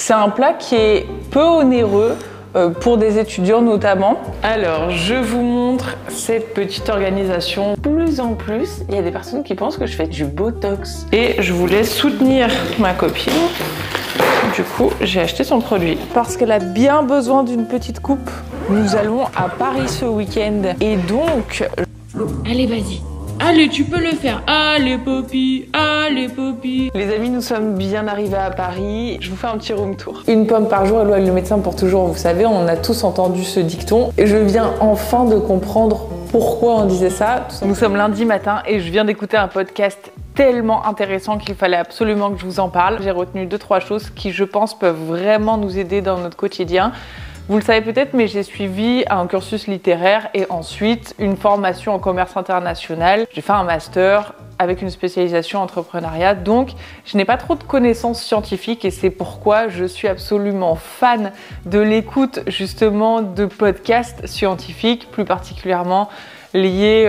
C'est un plat qui est peu onéreux pour des étudiants notamment. Alors, je vous montre cette petite organisation. De plus en plus, il y a des personnes qui pensent que je fais du botox. Et je voulais soutenir ma copine. Du coup, j'ai acheté son produit. Parce qu'elle a bien besoin d'une petite coupe. Nous allons à Paris ce week-end. Et donc... Allez, vas-y. Allez, tu peux le faire. Allez, Poppy. Allez, Poppy. Les amis, nous sommes bien arrivés à Paris. Je vous fais un petit room tour. Une pomme par jour éloigne le médecin pour toujours. Vous savez, on a tous entendu ce dicton. Et je viens enfin de comprendre pourquoi on disait ça. Nous sommes lundi matin et je viens d'écouter un podcast tellement intéressant qu'il fallait absolument que je vous en parle. J'ai retenu 2-3 choses qui, je pense, peuvent vraiment nous aider dans notre quotidien. Vous le savez peut-être, mais j'ai suivi un cursus littéraire et ensuite une formation en commerce international. J'ai fait un master avec une spécialisation en entrepreneuriat, donc je n'ai pas trop de connaissances scientifiques et c'est pourquoi je suis absolument fan de l'écoute justement de podcasts scientifiques, plus particulièrement liés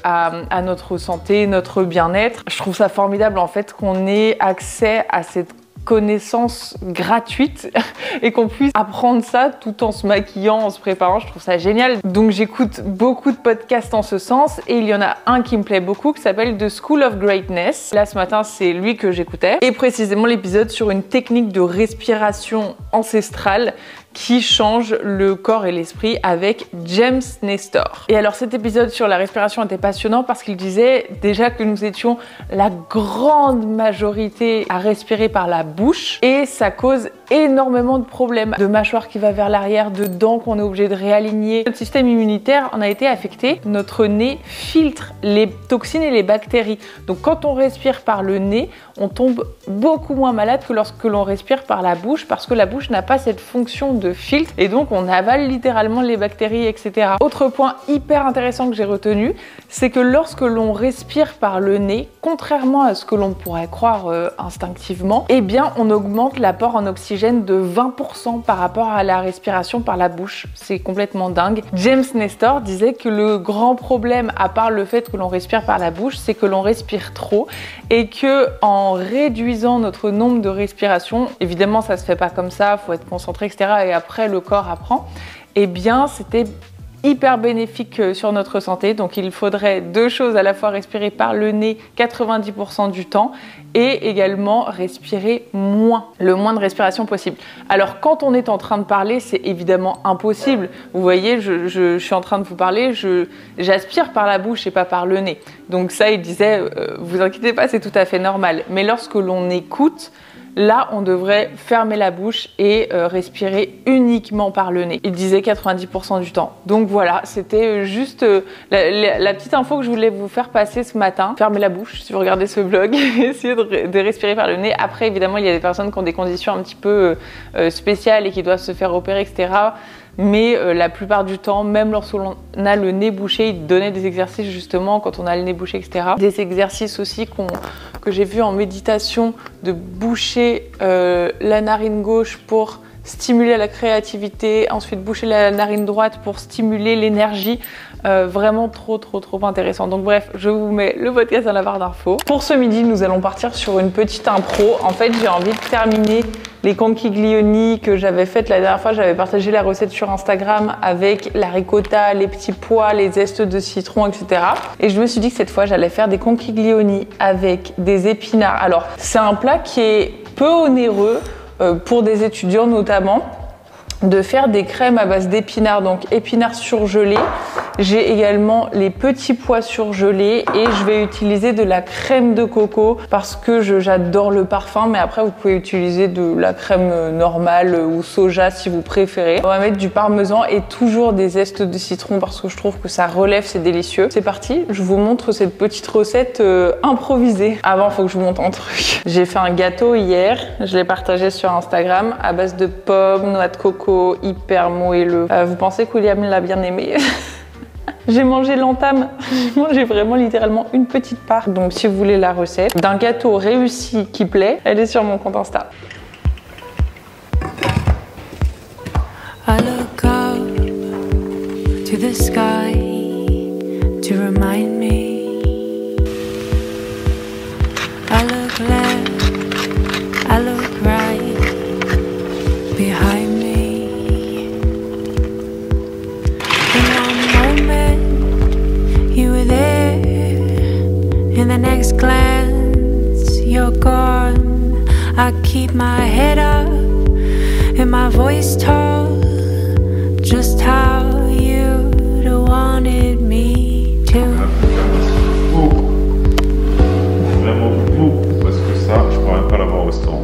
à notre santé, notre bien-être. Je trouve ça formidable en fait qu'on ait accès à cette connaissance gratuite et qu'on puisse apprendre ça tout en se maquillant, en se préparant. Je trouve ça génial. Donc j'écoute beaucoup de podcasts en ce sens et il y en a un qui me plaît beaucoup qui s'appelle The School of Greatness. Là ce matin c'est lui que j'écoutais et précisément l'épisode sur une technique de respiration ancestrale qui change le corps et l'esprit avec James Nestor. Et alors cet épisode sur la respiration était passionnant parce qu'il disait déjà que nous étions la grande majorité à respirer par la bouche et ça cause énormément de problèmes, de mâchoire qui va vers l'arrière, de dents qu'on est obligé de réaligner. Notre système immunitaire en a été affecté. Notre nez filtre les toxines et les bactéries. Donc quand on respire par le nez, on tombe beaucoup moins malade que lorsque l'on respire par la bouche parce que la bouche n'a pas cette fonction de filtre et donc on avale littéralement les bactéries, etc. Autre point hyper intéressant que j'ai retenu, c'est que lorsque l'on respire par le nez, contrairement à ce que l'on pourrait croire instinctivement, eh bien on augmente l'apport en oxygène de 20% par rapport à la respiration par la bouche. C'est complètement dingue. James Nestor disait que le grand problème, à part le fait que l'on respire par la bouche, c'est que l'on respire trop et que en réduisant notre nombre de respirations, évidemment ça se fait pas comme ça, faut être concentré, etc. et après le corps apprend, eh bien c'était hyper bénéfique sur notre santé. Donc il faudrait deux choses, à la fois respirer par le nez 90% du temps et également respirer moins, le moins de respiration possible. Alors quand on est en train de parler, c'est évidemment impossible. Vous voyez, je suis en train de vous parler, j'aspire par la bouche et pas par le nez. Donc ça, il disait, vous inquiétez pas, c'est tout à fait normal. Mais lorsque l'on écoute, là, on devrait fermer la bouche et respirer uniquement par le nez. Il disait 90% du temps. Donc voilà, c'était juste la petite info que je voulais vous faire passer ce matin. Fermez la bouche si vous regardez ce vlog. Essayez de respirer par le nez. Après, évidemment, il y a des personnes qui ont des conditions un petit peu spéciales et qui doivent se faire opérer, etc. Mais la plupart du temps, même lorsque l'on a le nez bouché, il donnait des exercices justement quand on a le nez bouché, etc. Des exercices aussi que j'ai vu en méditation, de boucher la narine gauche pour stimuler la créativité, ensuite boucher la narine droite pour stimuler l'énergie. Vraiment trop intéressant. Donc bref, je vous mets le podcast dans la barre d'infos. Pour ce midi, nous allons partir sur une petite impro. En fait, j'ai envie de terminer les conchiglioni que j'avais faites la dernière fois. J'avais partagé la recette sur Instagram avec la ricotta, les petits pois, les zestes de citron, etc. Et je me suis dit que cette fois, j'allais faire des conchiglioni avec des épinards. Alors, c'est un plat qui est peu onéreux pour des étudiants notamment, de faire des crèmes à base d'épinards, donc épinards surgelés. J'ai également les petits pois surgelés et je vais utiliser de la crème de coco parce que j'adore le parfum, mais après vous pouvez utiliser de la crème normale ou soja si vous préférez. On va mettre du parmesan et toujours des zestes de citron parce que je trouve que ça relève, c'est délicieux. C'est parti, je vous montre cette petite recette improvisée. Avant, il faut que je vous montre un truc. J'ai fait un gâteau hier, je l'ai partagé sur Instagram à base de pommes, noix de coco, hyper moelleux. Vous pensez que William l'a bien aimé? J'ai mangé l'entame, j'ai mangé vraiment littéralement une petite part. Donc si vous voulez la recette d'un gâteau réussi qui plaît, elle est sur mon compte Insta. I look up to the sky to remind me. I look left, I look right, behind me. In one moment, you were there. In the next glance, you're gone. I keep my head up and my voice tall, just how you'd wanted me to. Vraiment beaucoup, parce que ça, je pourrais même pas l'avoir au restaurant.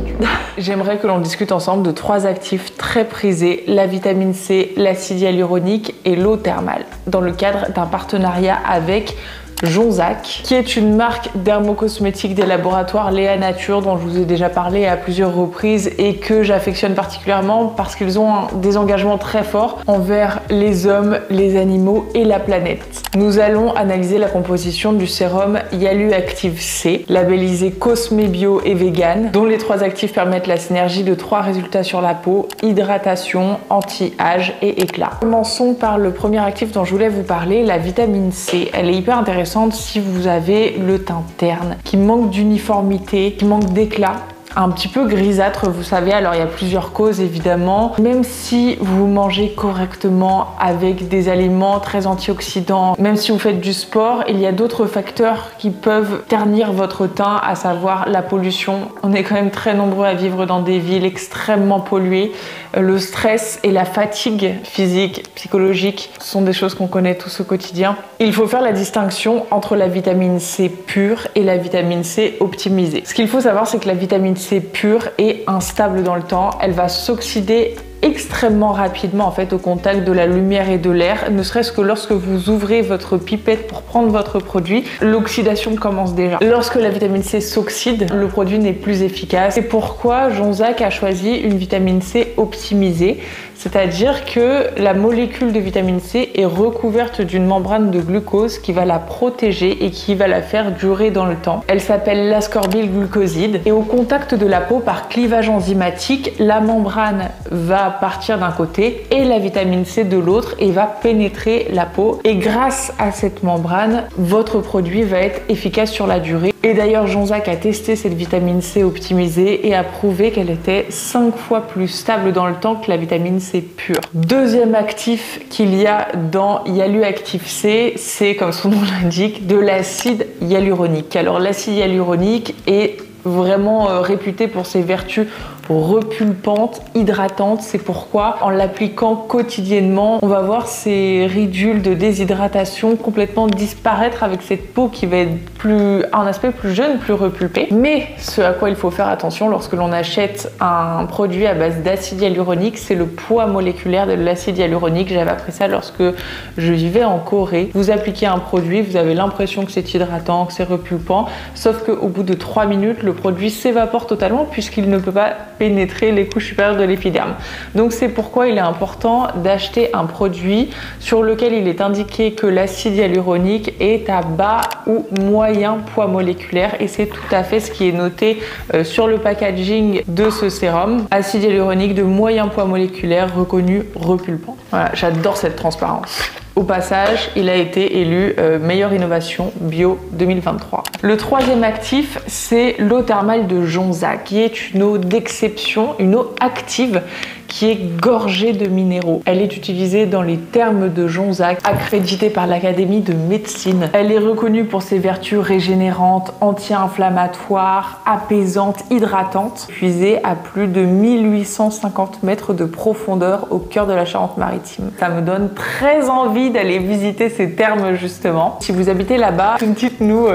J'aimerais que l'on discute ensemble de 3 actifs très prisés, la vitamine C, l'acide hyaluronique et l'eau thermale, dans le cadre d'un partenariat avec Jonzac, qui est une marque dermocosmétique des laboratoires Léa Nature dont je vous ai déjà parlé à plusieurs reprises et que j'affectionne particulièrement parce qu'ils ont des engagements très forts envers les hommes, les animaux et la planète. Nous allons analyser la composition du sérum Yalu Active C, labellisé Cosmé Bio et Vegan, dont les 3 actifs permettent la synergie de 3 résultats sur la peau: hydratation, anti-âge et éclat. Commençons par le premier actif dont je voulais vous parler, la vitamine C. Elle est hyper intéressante si vous avez le teint terne, qui manque d'uniformité, qui manque d'éclat, un petit peu grisâtre, vous savez. Alors il y a plusieurs causes évidemment. Même si vous mangez correctement avec des aliments très antioxydants, même si vous faites du sport, il y a d'autres facteurs qui peuvent ternir votre teint, à savoir la pollution. On est quand même très nombreux à vivre dans des villes extrêmement polluées. Le stress et la fatigue physique, psychologique sont des choses qu'on connaît tous au quotidien. Il faut faire la distinction entre la vitamine C pure et la vitamine C optimisée. Ce qu'il faut savoir, c'est que la vitamine C pure est instable dans le temps. Elle va s'oxyder extrêmement rapidement en fait au contact de la lumière et de l'air, ne serait-ce que lorsque vous ouvrez votre pipette pour prendre votre produit, l'oxydation commence déjà. Lorsque la vitamine C s'oxyde, le produit n'est plus efficace. C'est pourquoi Jonzac a choisi une vitamine C optimisée, c'est-à-dire que la molécule de vitamine C est recouverte d'une membrane de glucose qui va la protéger et qui va la faire durer dans le temps. Elle s'appelle l'ascorbylglucoside et au contact de la peau par clivage enzymatique, la membrane va partir d'un côté et la vitamine C de l'autre et va pénétrer la peau. Et grâce à cette membrane, votre produit va être efficace sur la durée. Et d'ailleurs, Jonzac a testé cette vitamine C optimisée et a prouvé qu'elle était 5 fois plus stable dans le temps que la vitamine C pure. Deuxième actif qu'il y a dans Yalu Active C, c'est, comme son nom l'indique, de l'acide hyaluronique. Alors l'acide hyaluronique est vraiment réputé pour ses vertus repulpantes, hydratantes. C'est pourquoi en l'appliquant quotidiennement, on va voir ces ridules de déshydratation complètement disparaître avec cette peau qui va être un aspect plus jeune, plus repulpé. Mais ce à quoi il faut faire attention lorsque l'on achète un produit à base d'acide hyaluronique, c'est le poids moléculaire de l'acide hyaluronique. J'avais appris ça lorsque je vivais en Corée. Vous appliquez un produit, vous avez l'impression que c'est hydratant, que c'est repulpant, sauf qu'au bout de 3 minutes, le produit s'évapore totalement puisqu'il ne peut pas pénétrer les couches supérieures de l'épiderme. Donc c'est pourquoi il est important d'acheter un produit sur lequel il est indiqué que l'acide hyaluronique est à bas ou moyen poids moléculaire, et c'est tout à fait ce qui est noté sur le packaging de ce sérum. Acide hyaluronique de moyen poids moléculaire reconnu repulpant. Voilà, j'adore cette transparence. Au passage, il a été élu meilleure innovation bio 2023. Le troisième actif, c'est l'eau thermale de Jonzac, qui est une eau d'exception, une eau active qui est gorgée de minéraux. Elle est utilisée dans les thermes de Jonzac, accréditée par l'Académie de médecine. Elle est reconnue pour ses vertus régénérantes, anti-inflammatoires, apaisantes, hydratantes, puisée à plus de 1850 mètres de profondeur au cœur de la Charente-Maritime. Ça me donne très envie d'aller visiter ces thermes justement. Si vous habitez là-bas, dites-nous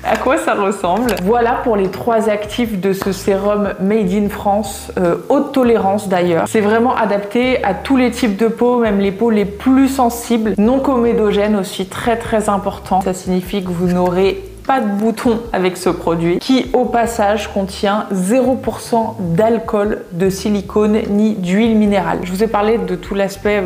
à quoi ça ressemble. Voilà pour les 3 actifs de ce sérum Made in France, haute tolérance d'ailleurs. C'est vraiment adapté à tous les types de peau, même les peaux les plus sensibles, non comédogènes aussi, très important. Ça signifie que vous n'aurez pas de boutons avec ce produit, qui au passage contient 0% d'alcool, de silicone ni d'huile minérale. Je vous ai parlé de tout l'aspect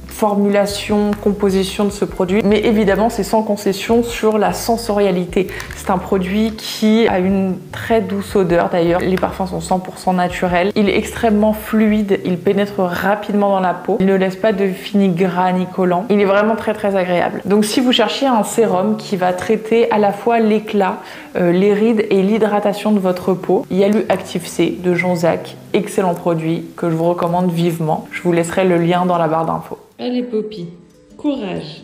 formulation, composition de ce produit. Mais évidemment, c'est sans concession sur la sensorialité. C'est un produit qui a une très douce odeur d'ailleurs. Les parfums sont 100% naturels. Il est extrêmement fluide, il pénètre rapidement dans la peau. Il ne laisse pas de fini gras ni collant. Il est vraiment très agréable. Donc si vous cherchez un sérum qui va traiter à la fois l'éclat, les rides et l'hydratation de votre peau, Yalu Active C de Jonzac. Excellent produit que je vous recommande vivement. Je vous laisserai le lien dans la barre d'infos. Allez Poppy, courage.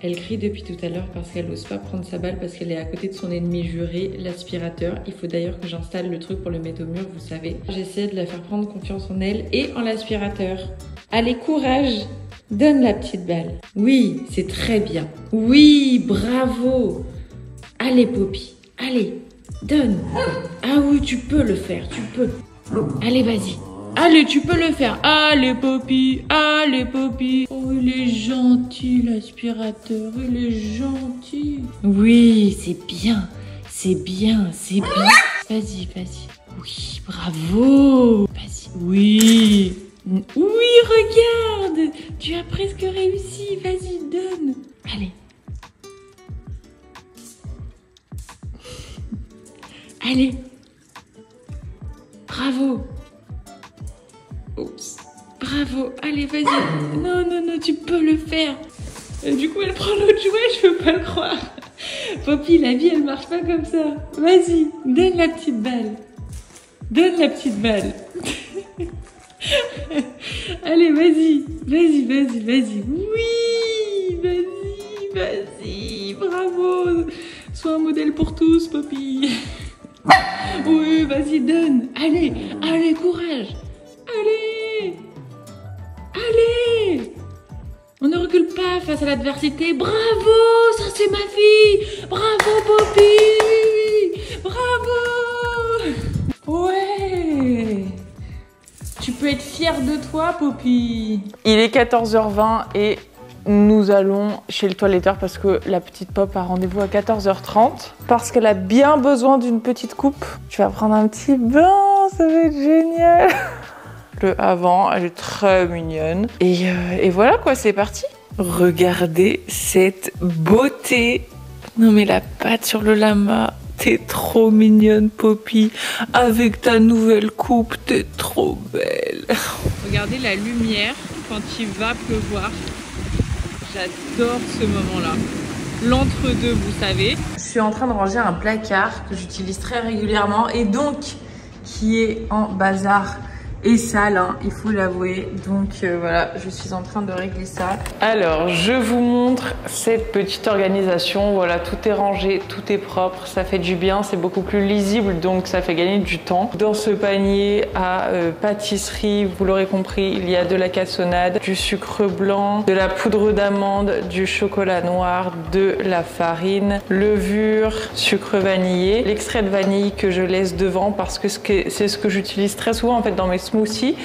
Elle crie depuis tout à l'heure parce qu'elle n'ose pas prendre sa balle parce qu'elle est à côté de son ennemi juré, l'aspirateur. Il faut d'ailleurs que j'installe le truc pour le mettre au mur, vous savez. J'essaie de la faire prendre confiance en elle et en l'aspirateur. Allez, courage. Donne la petite balle. Oui, c'est très bien. Oui, bravo. Allez Poppy, allez, donne. Ah oui, tu peux le faire, tu peux. Allez, vas-y. Allez, tu peux le faire. Allez, Poppy. Allez, Poppy. Oh, il est gentil, l'aspirateur. Il est gentil. Oui, c'est bien. C'est bien, c'est bien. Vas-y, vas-y. Oui, bravo. Vas-y. Oui. Oui, regarde. Tu as presque réussi. Vas-y, donne. Allez. Allez. Bravo. Oups. Bravo. Allez, vas-y. Non, non, non, tu peux le faire. Du coup, elle prend l'autre jouet, je peux pas le croire. Poppy, la vie, elle marche pas comme ça. Vas-y, donne la petite balle. Donne la petite balle. Allez, vas-y. Vas-y, vas-y, vas-y. Oui, vas-y, vas-y. Bravo. Sois un modèle pour tous, Poppy. Oui, vas-y, donne. Allez, allez, courage. Allez. Allez. On ne recule pas face à l'adversité. Bravo, ça c'est ma fille. Bravo, Poppy. Bravo. Ouais. Tu peux être fière de toi, Poppy. Il est 14h20 et nous allons chez le toiletteur parce que la petite Pop a rendez-vous à 14h30 parce qu'elle a bien besoin d'une petite coupe. Tu vas prendre un petit bain, ça va être génial. Le avant, elle est très mignonne. Et voilà quoi, c'est parti. Regardez cette beauté. Non mais la patte sur le lama. T'es trop mignonne, Poppy. Avec ta nouvelle coupe, t'es trop belle. Regardez la lumière quand il va pleuvoir. J'adore ce moment-là. L'entre-deux, vous savez. Je suis en train de ranger un placard que j'utilise très régulièrement et donc qui est en bazar et sale, hein, il faut l'avouer. Donc voilà, je suis en train de régler ça. Alors, je vous montre cette petite organisation. Voilà, tout est rangé, tout est propre, ça fait du bien, c'est beaucoup plus lisible, donc ça fait gagner du temps. Dans ce panier à pâtisserie, vous l'aurez compris, il y a de la cassonade, du sucre blanc, de la poudre d'amande, du chocolat noir, de la farine, levure, sucre vanillé, l'extrait de vanille que je laisse devant parce que c'est ce que j'utilise très souvent en fait dans mes smoothie,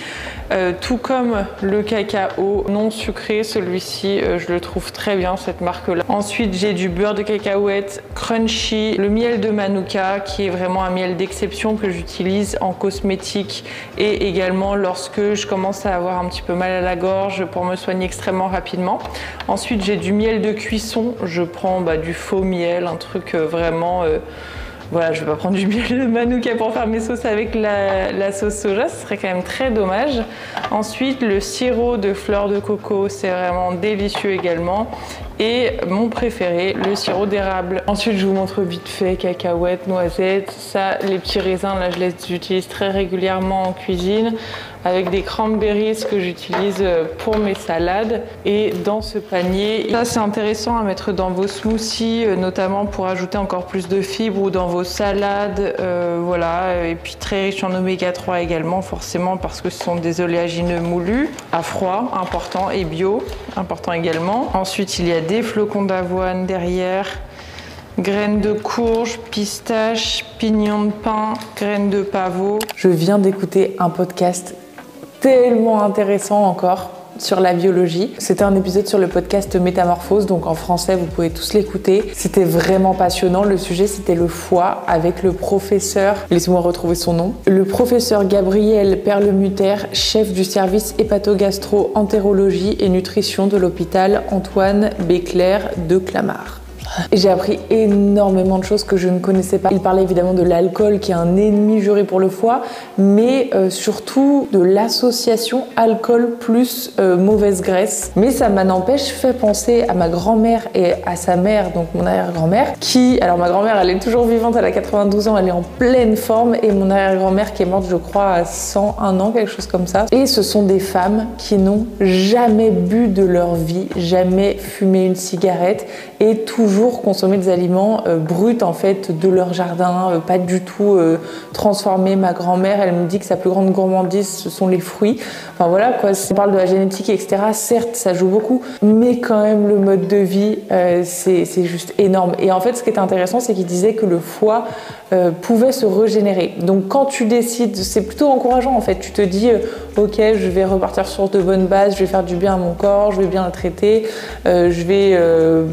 tout comme le cacao non sucré, celui-ci je le trouve très bien, cette marque là. Ensuite j'ai du beurre de cacahuète crunchy, le miel de Manuka qui est vraiment un miel d'exception que j'utilise en cosmétique et également lorsque je commence à avoir un petit peu mal à la gorge pour me soigner extrêmement rapidement. Ensuite j'ai du miel de cuisson, je prends du faux miel, un truc vraiment voilà, je vais pas prendre du miel de Manuka pour faire mes sauces avec la sauce soja, ce serait quand même très dommage. Ensuite, le sirop de fleur de coco, c'est vraiment délicieux également. Et mon préféré, le sirop d'érable. Ensuite, je vous montre vite fait cacahuètes, noisettes. Ça, les petits raisins, là, je les utilise très régulièrement en cuisine avec des cranberries que j'utilise pour mes salades. Et dans ce panier, ça c'est intéressant à mettre dans vos smoothies, notamment pour ajouter encore plus de fibres ou dans vos salades, voilà. Et puis très riche en oméga 3 également, forcément parce que ce sont des oléagineux moulus à froid, important, et bio, important également. Ensuite, il y a des flocons d'avoine derrière. Graines de courge, pistaches, pignons de pain, graines de pavot. Je viens d'écouter un podcast tellement intéressant encore sur la biologie. C'était un épisode sur le podcast Métamorphose, donc en français vous pouvez tous l'écouter. C'était vraiment passionnant. Le sujet c'était le foie avec le professeur, laissez-moi retrouver son nom, le professeur Gabriel Perlemuter, chef du service hépato-gastro-entérologie et nutrition de l'hôpital Antoine Béclair de Clamart. J'ai appris énormément de choses que je ne connaissais pas. Il parlait évidemment de l'alcool qui est un ennemi juré pour le foie, mais surtout de l'association alcool plus mauvaise graisse. Mais ça n'empêche fait penser à ma grand-mère et à sa mère, donc mon arrière-grand-mère, qui, alors ma grand-mère elle est toujours vivante, elle a 92 ans, elle est en pleine forme, et mon arrière-grand-mère qui est morte je crois à 101 ans, quelque chose comme ça. Et ce sont des femmes qui n'ont jamais bu de leur vie, jamais fumé une cigarette et toujours consommer des aliments bruts en fait de leur jardin, pas du tout transformés. Ma grand-mère, elle me dit que sa plus grande gourmandise ce sont les fruits. Enfin voilà quoi, on parle de la génétique etc. Certes ça joue beaucoup, mais quand même le mode de vie c'est juste énorme. Et en fait ce qui est intéressant c'est qu'il disait que le foie pouvait se régénérer. Donc quand tu décides, c'est plutôt encourageant en fait, tu te dis ok je vais repartir sur de bonnes bases, je vais faire du bien à mon corps, je vais bien le traiter, je vais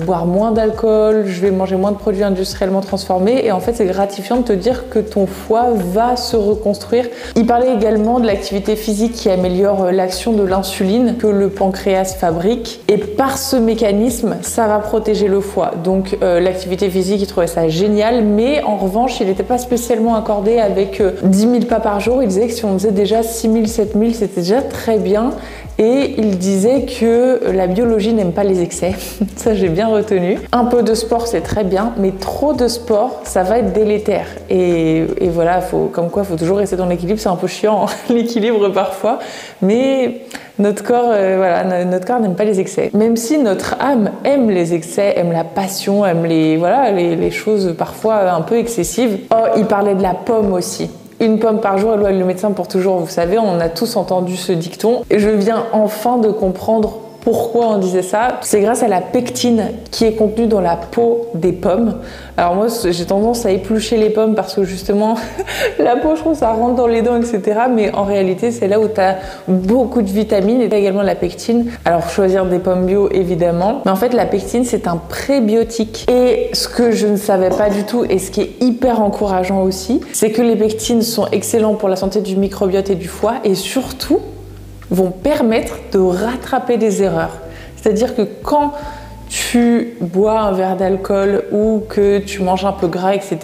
boire moins d'alcool, je vais manger moins de produits industriellement transformés, et en fait c'est gratifiant de te dire que ton foie va se reconstruire. Il parlait également de l'activité physique qui améliore l'action de l'insuline que le pancréas fabrique, et par ce mécanisme ça va protéger le foie. Donc l'activité physique, il trouvait ça génial, mais en revanche il n'était pas spécialement accordé avec 10 000 pas par jour. Il disait que si on faisait déjà 6 000, 7 000 c'était déjà très bien. Et il disait que la biologie n'aime pas les excès. Ça, j'ai bien retenu. Un peu de sport, c'est très bien, mais trop de sport, ça va être délétère. Et voilà, comme quoi, il faut toujours rester dans l'équilibre. C'est un peu chiant, hein, l'équilibre parfois. Mais notre corps, notre corps n'aime pas les excès. Même si notre âme aime les excès, aime la passion, aime les choses parfois un peu excessives. Oh, il parlait de la pomme aussi. Une pomme par jour éloigne le médecin pour toujours, vous savez, on a tous entendu ce dicton. Et je viens enfin de comprendre pourquoi on disait ça. C'est grâce à la pectine qui est contenue dans la peau des pommes. Alors moi, j'ai tendance à éplucher les pommes parce que justement, la peau, je trouve, ça rentre dans les dents, etc. Mais en réalité, c'est là où tu as beaucoup de vitamines et également la pectine. Alors, choisir des pommes bio, évidemment. Mais en fait, la pectine, c'est un prébiotique. Et ce que je ne savais pas du tout et ce qui est hyper encourageant aussi, c'est que les pectines sont excellents pour la santé du microbiote et du foie, et surtout, vont permettre de rattraper des erreurs. C'est-à-dire que quand tu bois un verre d'alcool ou que tu manges un peu gras, etc.,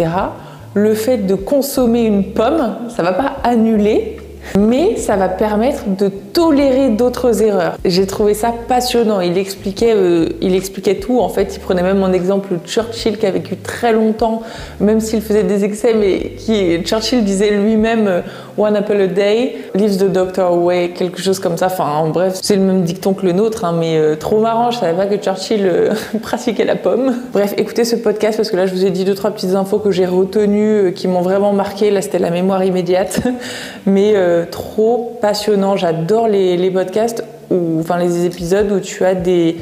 le fait de consommer une pomme, ça ne va pas annuler, mais ça va permettre de tolérer d'autres erreurs. J'ai trouvé ça passionnant. Il expliquait tout. En fait, il prenait même en exemple Churchill qui a vécu très longtemps, même s'il faisait des excès, mais Churchill disait lui-même one apple a day leaves the doctor away, quelque chose comme ça. Enfin, bref, c'est le même dicton que le nôtre, hein, mais trop marrant. Je savais pas que Churchill pratiquait la pomme. Bref, écoutez ce podcast parce que là, je vous ai dit 2-3 petites infos que j'ai retenues, qui m'ont vraiment marqué. Là, c'était la mémoire immédiate, mais trop passionnant. J'adore les podcasts enfin les épisodes où tu as des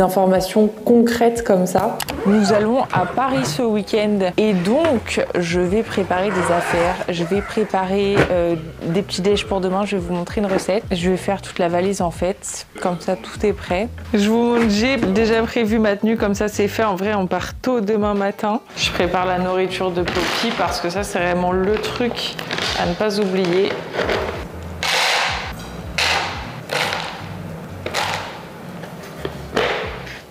informations concrètes comme ça. Nous allons à Paris ce week-end et donc je vais préparer des affaires. Je vais préparer des petits déj pour demain. Je vais vous montrer une recette. Je vais faire toute la valise en fait. Comme ça, tout est prêt. J'ai déjà prévu ma tenue. Comme ça, c'est fait. En vrai, on part tôt demain matin. Je prépare la nourriture de Poppy parce que ça, c'est vraiment le truc à ne pas oublier.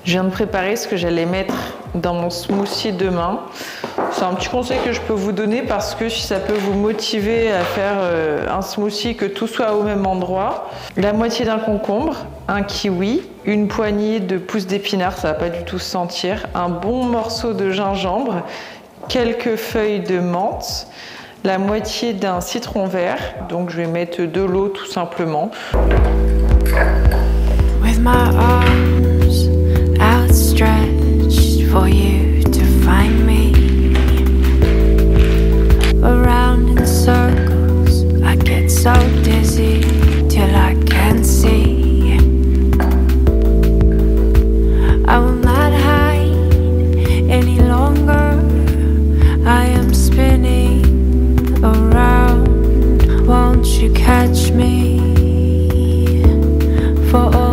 Je viens de préparer ce que j'allais mettre dans mon smoothie demain. C'est un petit conseil que je peux vous donner parce que si ça peut vous motiver à faire un smoothie, que tout soit au même endroit. La moitié d'un concombre, un kiwi, une poignée de pousses d'épinards, ça va pas du tout se sentir, un bon morceau de gingembre, quelques feuilles de menthe, la moitié d'un citron vert, donc je vais mettre de l'eau tout simplement. With my arms outstretched for you to find me, around in circles I get so dizzy till I can't see. I will not hide any longer, I am spinning around. Won't you catch me for all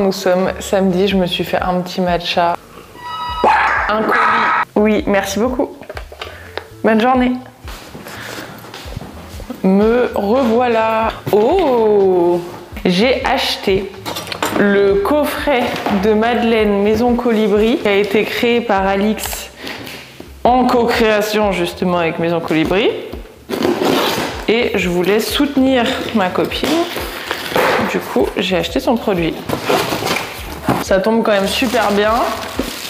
nous sommes samedi, je me suis fait un petit matcha. Un colis. Oui, merci beaucoup. Bonne journée. Me revoilà. Oh! J'ai acheté le coffret de Madeleine Maison Colibri qui a été créé par Alix en co-création justement avec Maison Colibri. Et je voulais soutenir ma copine. Du coup, j'ai acheté son produit. Ça tombe quand même super bien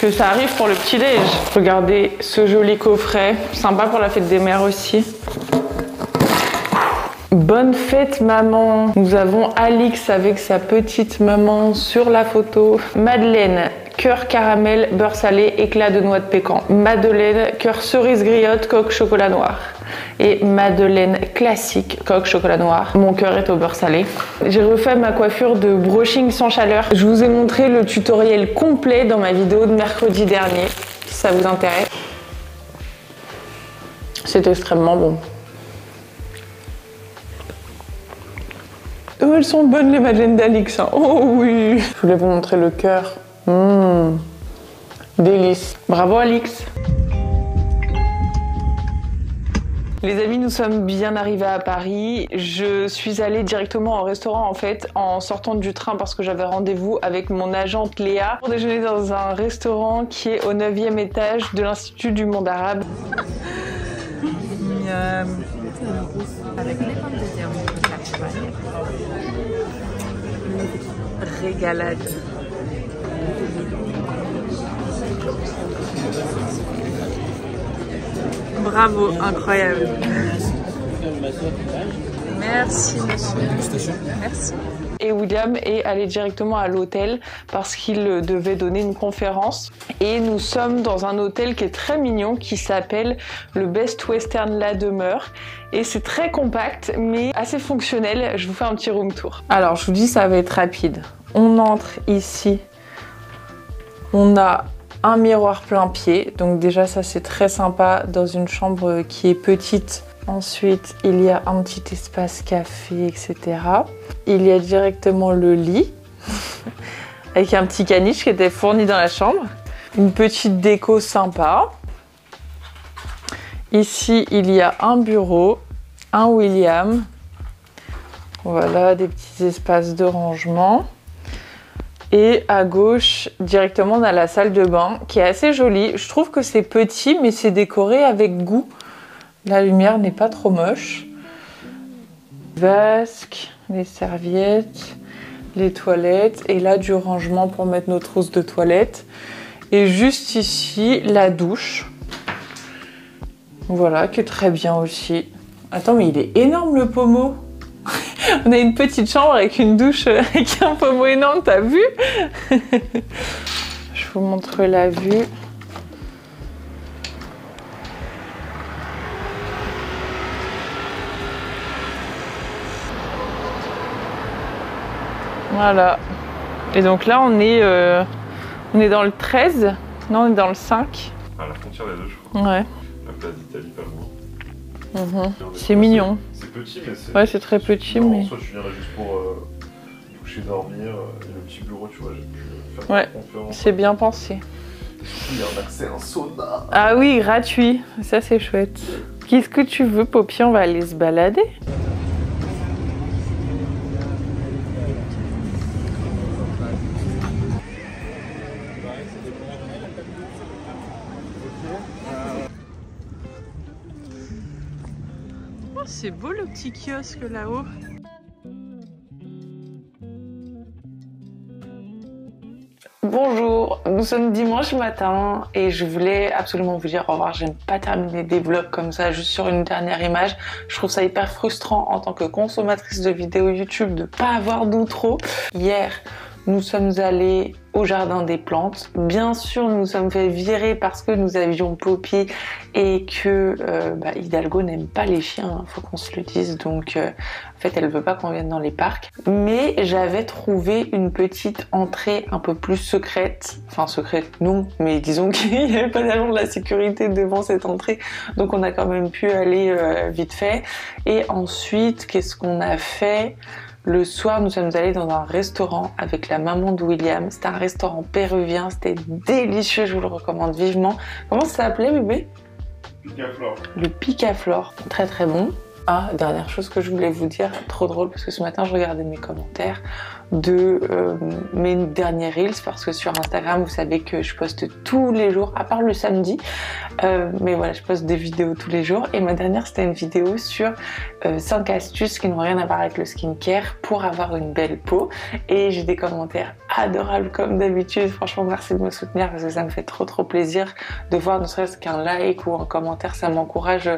que ça arrive pour le petit-déj. Regardez ce joli coffret. Sympa pour la fête des mères aussi. Bonne fête maman. Nous avons Alix avec sa petite maman sur la photo. Madeleine, cœur caramel, beurre salé, éclat de noix de pécan. Madeleine, cœur cerise griotte, coque chocolat noir. Et Madeleine classique, coque chocolat noir. Mon cœur est au beurre salé. J'ai refait ma coiffure de brushing sans chaleur. Je vous ai montré le tutoriel complet dans ma vidéo de mercredi dernier, si ça vous intéresse. C'est extrêmement bon. Oh, elles sont bonnes les madeleines d'Alix. Hein. Oh oui. Je voulais vous montrer le cœur. Délice. Bravo Alix. Les amis, nous sommes bien arrivés à Paris. Je suis allée directement au restaurant en fait en sortant du train parce que j'avais rendez-vous avec mon agente Léa pour déjeuner dans un restaurant qui est au 9e étage de l'Institut du monde arabe. Miam. Avec les pommes de terre, régalade. Bravo, incroyable. Merci monsieur. Merci. Et William est allé directement à l'hôtel parce qu'il devait donner une conférence. Et nous sommes dans un hôtel qui est très mignon qui s'appelle le Best Western La Demeure. Et c'est très compact mais assez fonctionnel. Je vous fais un petit room tour. Alors je vous dis ça va être rapide. On entre ici. On a un miroir plein pied. Donc déjà ça c'est très sympa dans une chambre qui est petite. Ensuite, il y a un petit espace café, etc. Il y a directement le lit, avec un petit caniche qui était fourni dans la chambre. Une petite déco sympa. Ici, il y a un bureau, un William. Voilà, des petits espaces de rangement. Et à gauche, directement, on a la salle de bain, qui est assez jolie. Je trouve que c'est petit, mais c'est décoré avec goût. La lumière n'est pas trop moche. Vasque, les serviettes, les toilettes. Et là, du rangement pour mettre nos trousses de toilette. Et juste ici, la douche. Voilà, qui est très bien aussi. Attends, mais il est énorme le pommeau. On a une petite chambre avec une douche avec un pommeau énorme, t'as vu? Je vous montre la vue. Voilà. Et donc là, on est dans le 13. Non, on est dans le 5. À la frontière des deux, je crois. Ouais. La place d'Italie, pas loin. C'est mignon. C'est petit, mais c'est... Ouais, c'est très petit, mais... Soit tu viendrais juste pour coucher, dormir, et le petit bureau, tu vois, j'ai pu faire ouais, une conférence. C'est bien pensé. Il y a un accès à un sauna. Ah oui, gratuit. Ça, c'est chouette. Qu'est-ce que tu veux, Poppy? On va aller se balader. Oh, c'est beau le petit kiosque là-haut. Bonjour, nous sommes dimanche matin et je voulais absolument vous dire au revoir. J'aime pas terminer des vlogs comme ça juste sur une dernière image. Je trouve ça hyper frustrant en tant que consommatrice de vidéos YouTube de pas avoir d'outro. Hier, nous sommes allés au jardin des plantes. Bien sûr, nous nous sommes fait virer parce que nous avions Poppy et que Hidalgo n'aime pas les chiens, faut qu'on se le dise. Donc, en fait, elle veut pas qu'on vienne dans les parcs. Mais j'avais trouvé une petite entrée un peu plus secrète. Enfin, secrète, non, mais disons qu'il n'y avait pas d'agent de la sécurité devant cette entrée. Donc, on a quand même pu aller vite fait. Et ensuite, qu'est-ce qu'on a fait ? Le soir, nous sommes allés dans un restaurant avec la maman de William. C'était un restaurant péruvien, c'était délicieux, je vous le recommande vivement. Comment ça s'appelait, bébé? Picaflor. Le Picaflor, très très bon. Ah, dernière chose que je voulais vous dire, trop drôle parce que ce matin je regardais mes commentaires de mes derniers reels parce que sur Instagram vous savez que je poste tous les jours, à part le samedi, mais voilà, je poste des vidéos tous les jours et ma dernière c'était une vidéo sur 5 astuces qui n'ont rien à voir avec le skincare pour avoir une belle peau et j'ai des commentaires adorables comme d'habitude. Franchement merci de me soutenir parce que ça me fait trop plaisir de voir ne serait-ce qu'un like ou un commentaire, ça m'encourage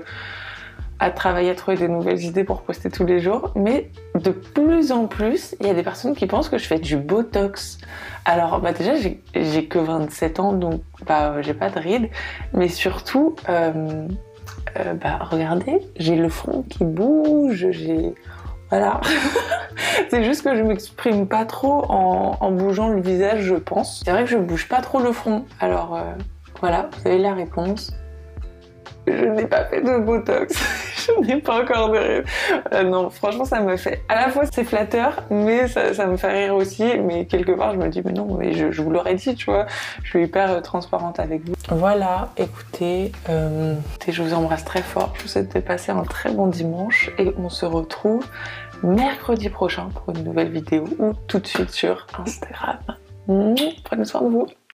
à travailler, à trouver de nouvelles idées pour poster tous les jours. Mais de plus en plus, il y a des personnes qui pensent que je fais du Botox. Alors déjà, j'ai que 27 ans, donc j'ai pas de rides. Mais surtout, regardez, j'ai le front qui bouge, voilà. C'est juste que je m'exprime pas trop en bougeant le visage, je pense. C'est vrai que je bouge pas trop le front. Alors voilà, vous avez la réponse. Je n'ai pas fait de Botox. Je n'ai pas encore de rire. Non, franchement, ça me fait... À la fois, c'est flatteur, mais ça me fait rire aussi. Mais quelque part, je me dis, mais non, mais je vous l'aurais dit, tu vois. Je suis hyper transparente avec vous. Voilà, écoutez, je vous embrasse très fort. Je vous souhaite de passer un très bon dimanche. Et on se retrouve mercredi prochain pour une nouvelle vidéo ou tout de suite sur Instagram. Prenez soin de vous.